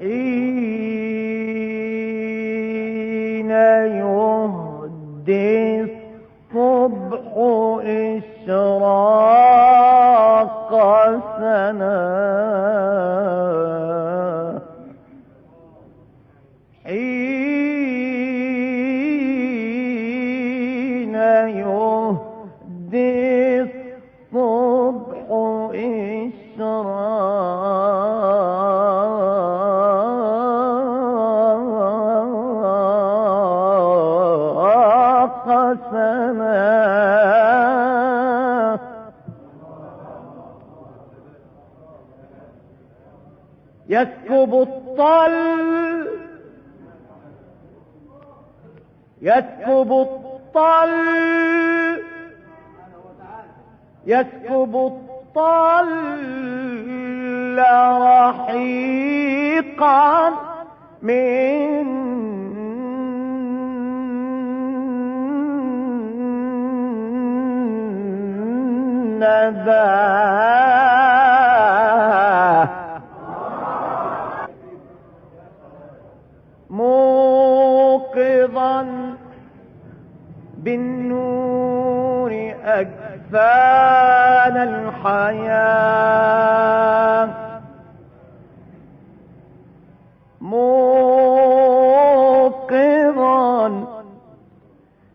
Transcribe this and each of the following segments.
حين يهدي الصبح إشراق سنا، حين يهدي الصبح إشراق سنا، يسكب الطل يسكب الطل يسكب الطل رحيقا من نداه، موقظا بالنور أجفان الحياة، موقظا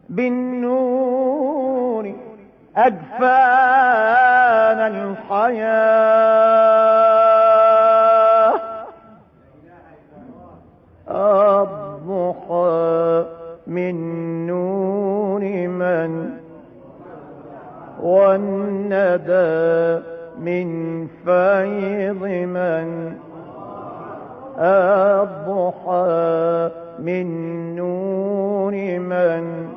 بالنور أجفان الحياة، الضحى من نور من، والندى من فيض من، الضحى من نور من،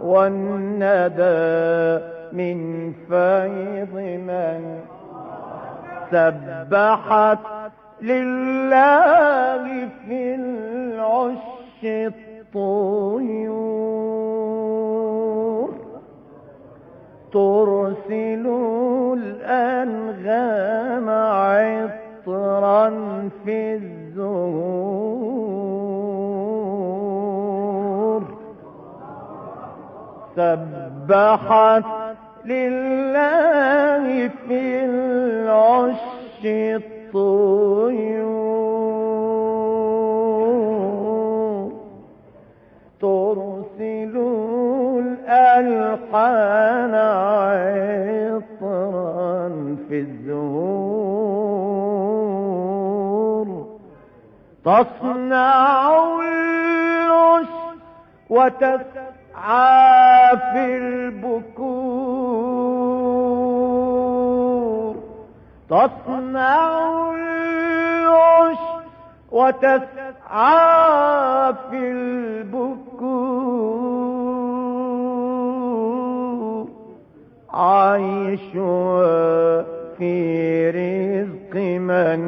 والندى من فيض من، سبحت لله في العش الطيور، ترسل الأنغام عطرا في الزهور، سبحت لله في العش الطيور، ترسل الألحان عطرا في الزهور، تصنع العش وتسعى في البكور، تصنع العش وتسعى في البكور، عيشها في رزق من،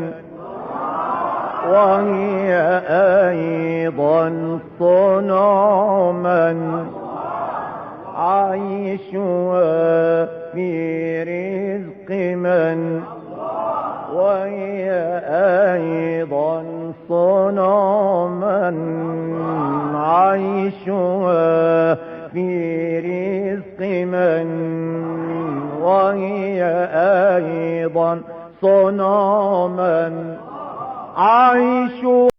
وهي أيضا صنع من، عيشها في رزق من، وهي أيضا صنع من، عيشها في رزق من، وهي أيضا صنع من، عيشها